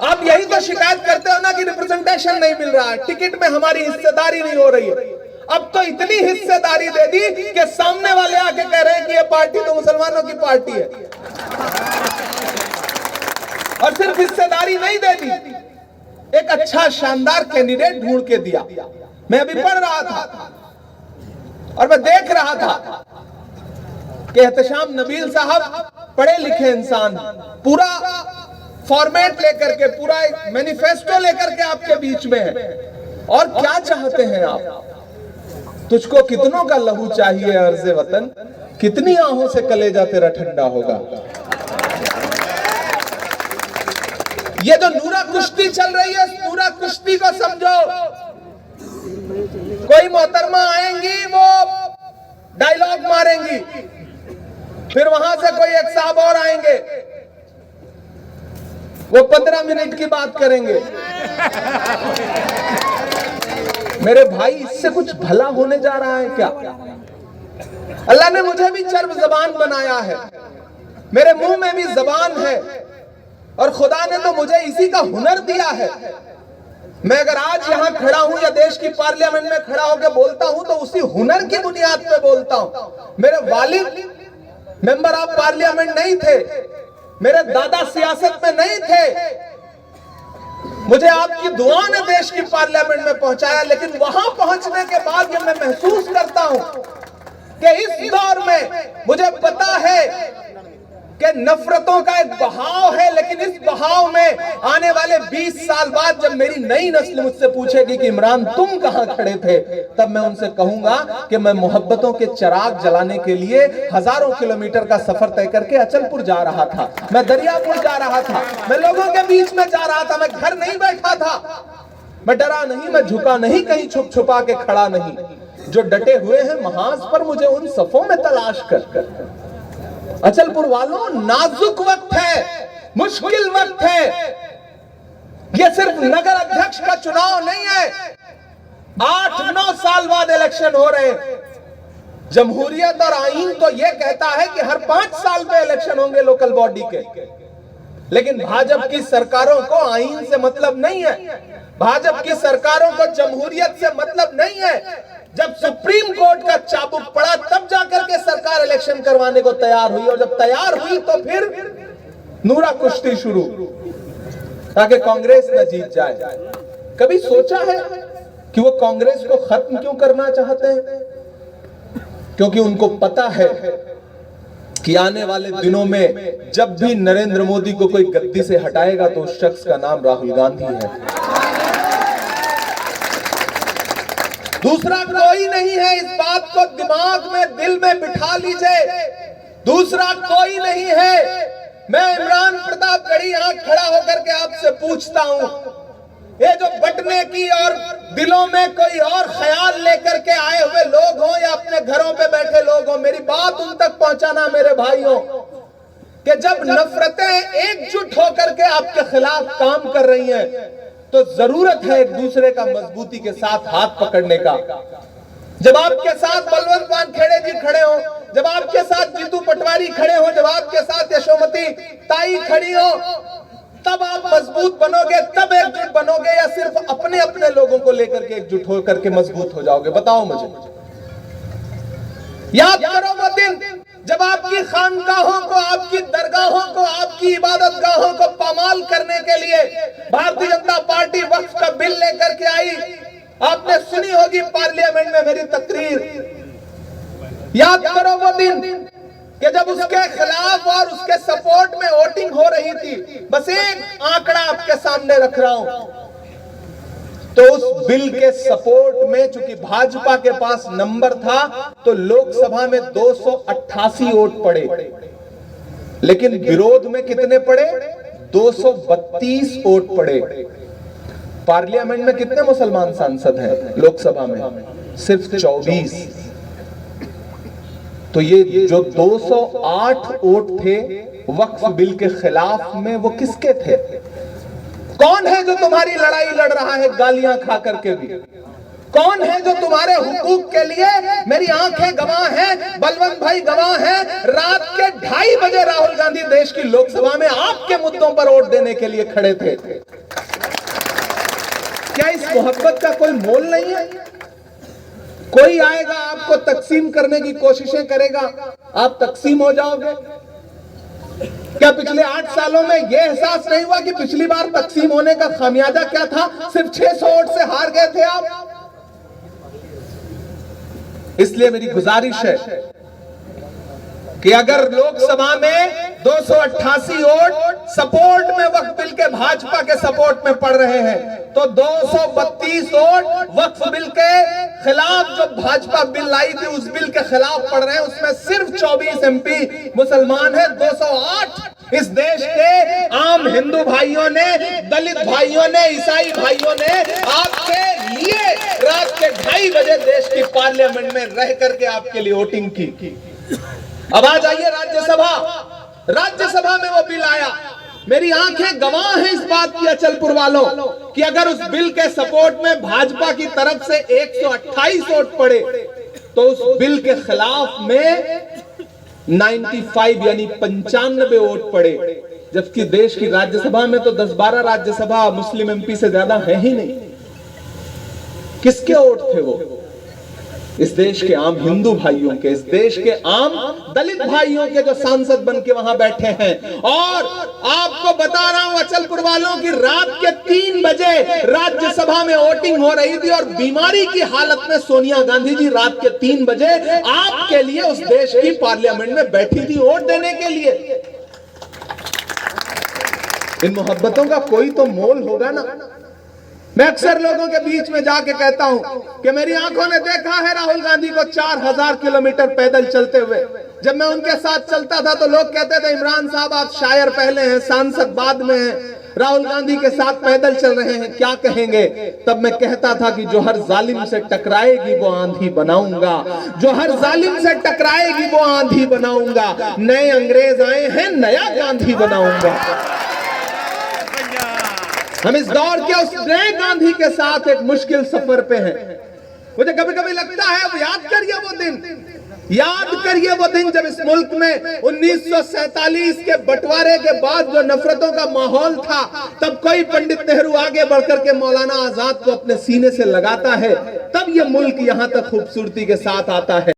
आप यही तो शिकायत करते हो ना कि रिप्रेजेंटेशन नहीं मिल रहा है, टिकट में हमारी हिस्सेदारी नहीं हो रही है। अब तो इतनी हिस्सेदारी दे दी कि सामने वाले आके कह रहे हैं कि ये पार्टी तो मुसलमानों की पार्टी है। और सिर्फ हिस्सेदारी नहीं दे दी, एक अच्छा शानदार कैंडिडेट ढूंढ के दिया। मैं अभी पढ़ रहा था और मैं देख रहा था कि एहतशाम नबील साहब पढ़े लिखे इंसान, पूरा फॉर्मेट लेकर के, पूरा एक मैनिफेस्टो लेकर के आपके बीच में है। और क्या चाहते हैं आप? तुझको कितनों का लहू चाहिए अर्ज़े वतन, कितनी आहों से कलेजा तेरा ठंडा होगा। ये जो नूरा कुश्ती चल रही है, नूरा कुश्ती को समझो। कोई मोहतरमा आएंगी, वो डायलॉग मारेंगी, फिर वहां से कोई एक साहब और आएंगे, वो 15 मिनट की बात करेंगे। मेरे भाई, इससे कुछ भला होने जा रहा है क्या? अल्लाह ने मुझे भी चर्ब जबान बनाया है, मेरे मुंह में भी जबान है, और खुदा ने तो मुझे इसी का हुनर दिया है। मैं अगर आज यहां खड़ा हूं या देश की पार्लियामेंट में खड़ा होकर बोलता हूं तो उसी हुनर की बुनियाद पे बोलता हूं। मेरे वालिद मेंबर ऑफ पार्लियामेंट नहीं थे, मेरे दादा सियासत में नहीं थे, मुझे आपकी दुआ ने देश की पार्लियामेंट में पहुंचाया। लेकिन वहां पहुंचने के बाद ये मैं महसूस करता हूं कि इस दौर में मुझे पता है कि नफरतों का एक बहाव है, लेकिन इस बहाव में आने वाले 20 साल बाद जब मेरी नई नस्ल मुझसे पूछेगी कि इमरान तुम कहां खड़े थे, तब मैं उनसे कहूंगा कि मैं मोहब्बतों के चिराग जलाने के लिए हजारों किलोमीटर का सफर तय करके अचलपुर जा रहा था, मैं दरियापुर जा रहा था, मैं लोगों के बीच में जा रहा था, मैं घर नहीं बैठा था, मैं डरा नहीं, मैं झुका नहीं, कहीं छुप छुपा के खड़ा नहीं। जो डटे हुए हैं महाज पर, मुझे उन सफों में तलाश कर। अचलपुर वालों, नाजुक वक्त है, मुश्किल वक्त है। यह सिर्फ नगर अध्यक्ष का चुनाव नहीं है, 8-9 साल बाद इलेक्शन हो रहे हैं। जमहूरियत और आईन तो यह कहता है कि हर 5 साल पे इलेक्शन होंगे लोकल बॉडी के, लेकिन भाजपा की सरकारों को आईन से मतलब नहीं है, भाजपा की सरकारों को जमहूरियत से मतलब नहीं है। जब सुप्रीम कोर्ट का चाबुक पड़ा तब जाकर के सरकार इलेक्शन करवाने को तैयार हुई, और जब तैयार हुई तो फिर नूरा कुश्ती शुरू, ताकि कांग्रेस न जीत जाए। कभी सोचा है कि वो कांग्रेस को खत्म क्यों करना चाहते हैं? क्योंकि उनको पता है कि आने वाले दिनों में जब भी नरेंद्र मोदी को कोई गद्दी से हटाएगा तो उस शख्स का नाम राहुल गांधी है। दूसरा कोई नहीं है, इस बात को दिमाग में, दिल में बिठा लीजिए, दूसरा कोई नहीं है। मैं इमरान प्रतापगढ़ी यहां खड़ा होकर के आपसे पूछता हूं, ये जो बटने की और दिलों में कोई और ख्याल लेकर के आए हुए लोग हों या अपने घरों पे बैठे लोग हों, मेरी बात उन तक पहुंचाना मेरे भाइयों, कि जब नफरतें एकजुट होकर के आपके खिलाफ काम कर रही हैं तो जरूरत है एक दूसरे का मजबूती के साथ हाथ पकड़ने का। जब आपके साथ बलवंत वानखेड़े जी खड़े हो, जब आपके साथ जीतू पटवारी खड़े हो, जब आपके साथ यशोमती ताई खड़ी हो, तब आप मजबूत बनोगे, तब एकजुट बनोगे, या सिर्फ अपने अपने लोगों को लेकर के एकजुट होकर के मजबूत हो जाओगे? बताओ मुझे। याद करो वो दिन जब आपकी खानकाहों को, आपकी दरगाहों को, आपकी इबादत गाहों को पामाल करने के लिए भारतीय जनता पार्टी वक्फ का बिल लेकर के आई। आपने सुनी होगी पार्लियामेंट में मेरी तकरीर। याद करो वो दिन कि जब उसके खिलाफ और उसके सपोर्ट में वोटिंग हो रही थी। बस एक आंकड़ा आपके सामने रख रहा हूं, तो उस बिल के सपोर्ट में चूंकि भाजपा के पास नंबर था तो लोकसभा में 288 वोट पड़े, लेकिन विरोध में कितने पड़े? 232 वोट पड़े। पार्लियामेंट में कितने मुसलमान सांसद हैं? लोकसभा में सिर्फ 24। तो ये जो 208 वोट थे वक्फ बिल के खिलाफ में, वो किसके थे? कौन है जो तुम्हारी लड़ाई लड़ रहा है गालियां खा करके भी? कौन है जो तुम्हारे हुकूक के लिए, मेरी आंखें गवाह हैं, बलवंत भाई गवाह हैं, रात के 2:30 बजे राहुल गांधी देश की लोकसभा में आपके मुद्दों पर वोट देने के लिए खड़े थे। क्या इस मोहब्बत का कोई मोल नहीं है? कोई आएगा आपको तकसीम करने की कोशिशें करेगा, आप तकसीम हो जाओगे? क्या पिछले 8 सालों में यह एहसास नहीं हुआ कि पिछली बार तकसीम होने का खामियाजा क्या था? सिर्फ 600 वोट से हार गए थे आप। इसलिए मेरी गुजारिश है कि अगर लोकसभा में 288 वोट सपोर्ट में वक्फ बिल के भाजपा के सपोर्ट में पड़ रहे हैं, तो 232 वोट वक्फ बिल के खिलाफ जो भाजपा बिल लाई थी उस बिल के खिलाफ पड़ रहे हैं। उसमें सिर्फ 24 MP मुसलमान हैं। 208 इस देश के आम हिंदू भाइयों ने, दलित भाइयों ने, ईसाई भाइयों ने आपके लिए रात के 2:30 बजे देश की पार्लियामेंट में रह करके आपके लिए वोटिंग की। अब आ जाइए राज्यसभा। राज्यसभा में वो बिल आया। मेरी आंखें गवाह हैं इस बात की अचलपुर वालों कि अगर उस बिल के सपोर्ट में भाजपा की तरफ से 128 वोट पड़े तो उस बिल के खिलाफ में 95 यानी 95 वोट पड़े, जबकि देश की राज्यसभा में तो 10-12 राज्यसभा मुस्लिम MP से ज्यादा है ही नहीं। किसके वोट थे वो? इस देश के आम हिंदू भाइयों के, इस देश के आम दलित भाइयों के जो सांसद बन के वहां बैठे हैं। और आपको बता रहा हूं अचलपुर वालों की रात के 3 बजे राज्यसभा में वोटिंग हो रही थी और बीमारी की हालत में सोनिया गांधी जी रात के 3 बजे आपके लिए उस देश की पार्लियामेंट में बैठी थी वोट देने के लिए। इन मोहब्बतों का कोई तो मोल होगा ना। मैं अक्सर लोगों के बीच में जाके कहता हूं कि मेरी आंखों ने देखा है राहुल गांधी को 4000 किलोमीटर पैदल चलते हुए। जब मैं उनके साथ चलता था तो लोग कहते थे इमरान साहब आप शायर पहले हैं, सांसद बाद में हैं, राहुल गांधी के साथ पैदल चल रहे हैं, क्या कहेंगे? तब मैं कहता था कि जो हर जालिम से टकराएगी वो आंधी बनाऊंगा, जो हर जालिम से टकराएगी वो आंधी बनाऊंगा। नए अंग्रेज आए हैं, नया गांधी बनाऊंगा। हम इस दौर के उस नए गांधी के साथ एक मुश्किल सफर पे हैं। मुझे कभी कभी लगता है अब याद करिए वो दिन, याद करिए वो दिन जब इस मुल्क में 1947 के बंटवारे के बाद जो नफरतों का माहौल था, तब कोई पंडित नेहरू आगे बढ़कर के मौलाना आजाद को अपने सीने से लगाता है, तब ये मुल्क यहां तक खूबसूरती के साथ आता है।